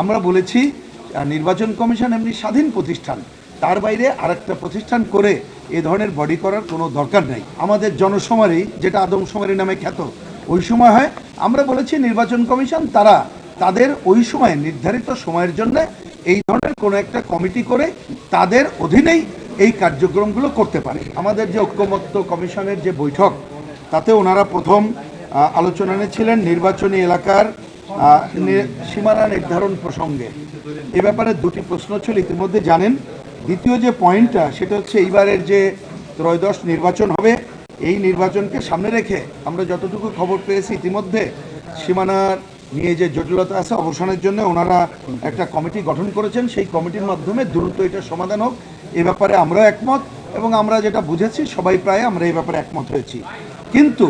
আমরা বলেছি নির্বাচন কমিশন এমনি স্বাধীন প্রতিষ্ঠান, তার বাইরে আরেকটা প্রতিষ্ঠান করে এ ধরনের বডি করার কোনো দরকার নেই। আমাদের জনশুমারি, যেটা আদমশুমারি নামে খ্যাত, ওই সময় হয়। আমরা বলেছি নির্বাচন কমিশন তাদের ওই সময় নির্ধারিত সময়ের জন্য এই ধরনের কোনো একটা কমিটি করে তাদের অধীনেই এই কার্যক্রমগুলো করতে পারে। আমাদের যে ঐক্যমত্য কমিশনের যে বৈঠক, তাতে ওনারা প্রথম আলোচনা এনেছিলেন নির্বাচনী এলাকার সীমানা নির্ধারণ প্রসঙ্গে। এ ব্যাপারে দুটি প্রশ্ন ছিল, ইতিমধ্যে জানেন। দ্বিতীয় যে পয়েন্টটা, সেটা হচ্ছে এইবারের যে ত্রয়োদশ নির্বাচন হবে, এই নির্বাচনকে সামনে রেখে আমরা যতটুকু খবর পেয়েছি ইতিমধ্যে সীমানার নিয়ে যে জটিলতা আছে অবসানের জন্য ওনারা একটা কমিটি গঠন করেছেন। সেই কমিটির মাধ্যমে দ্রুত এটা সমাধান হোক, এ ব্যাপারে আমরাও একমত, এবং আমরা যেটা বুঝেছি সবাই প্রায় আমরা এই ব্যাপারে একমত হয়েছি। কিন্তু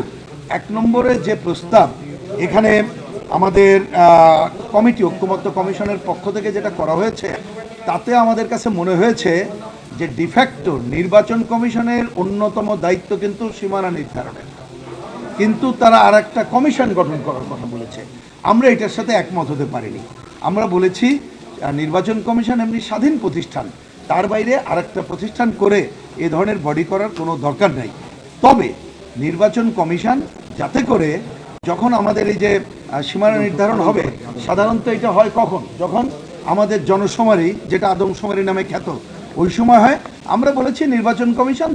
এক নম্বরে যে প্রস্তাব এখানে আমাদের কমিটি, ঐক্যমত্য কমিশনের পক্ষ থেকে যেটা করা হয়েছে, তাতে আমাদের কাছে মনে হয়েছে যে ডিফ্যাক্টো নির্বাচন কমিশনের অন্যতম দায়িত্ব কিন্তু সীমানা নির্ধারণের, কিন্তু তারা আর একটা কমিশন গঠন করার কথা বলেছে। আমরা এটার সাথে একমত হতে পারিনি। আমরা বলেছি নির্বাচন কমিশন এমনি স্বাধীন প্রতিষ্ঠান, তার বাইরে আরেকটা প্রতিষ্ঠান করে এ ধরনের বডি করার কোনো দরকার নেই। তবে নির্বাচন কমিশন যাতে করে যখন আমাদের এই যে সীমানা নির্ধারণ হবে, সাধারণত এটা হয় কখন, যখন আমাদের জনশুমারি, যেটা আদমশুমারি নামে খ্যাত, ওই সময় হয়। আমরা বলেছি নির্বাচন কমিশন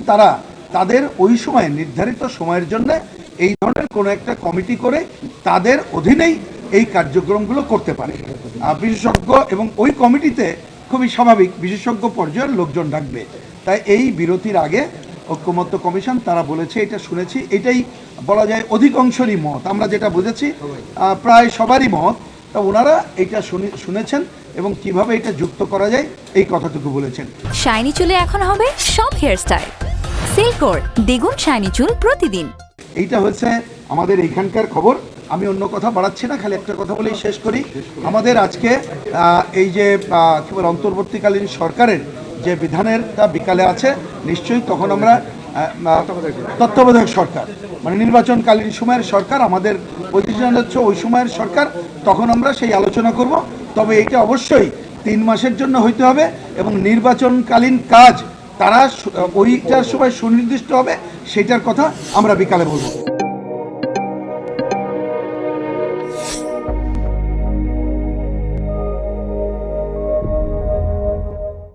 তাদের ওই সময় নির্ধারিত সময়ের জন্য এই ধরনের কোনো একটা কমিটি করে তাদের অধীনেই এই কার্যক্রমগুলো করতে পারে বিশেষজ্ঞ, এবং ওই কমিটিতে খুবই স্বাভাবিক বিশেষজ্ঞ পর্যায়ের লোকজন ডাকবে। তাই এই বিরতির আগে ঐক্যমত্য কমিশন তারা বলেছে, এটা শুনেছি, এটাই বলা যায় অধিকাংশেরই মত, আমরা যেটা বুঝেছি প্রায় সবারই মত। তা ওনারা এটা শুনেছেন এবং কিভাবে এটা যুক্ত করা যায় এই কথাটুকু বলেছেন। শাইনি চুলে এখন হবে সব হেয়ারস্টাইল। সিল্কোর দ্বিগুণ শাইনি চুল প্রতিদিন। এইটা হচ্ছে আমাদের এইখানকার খবর। আমি অন্য কথা বাড়াচ্ছি না, খালি একটা কথা বলেই শেষ করি। আমাদের আজকে এই যে কি বলে অন্তর্বর্তীকালীন সরকারের যে বিধানেরটা বিকালে আছে, নিশ্চয়ই তখন আমরা তত্ত্বাবধায়ক সরকার মানে নির্বাচনকালীন সময়ের সরকার, আমাদের পজিশন হচ্ছে ওই সময়ের সরকার, তখন আমরা সেই আলোচনা করব। তবে এটা অবশ্যই 3 মাসের জন্য হইতে হবে, এবং নির্বাচনকালীন কাজ তারা ওইটার সময় সুনির্দিষ্ট হবে, সেটার কথা আমরা বিকালে বলবো।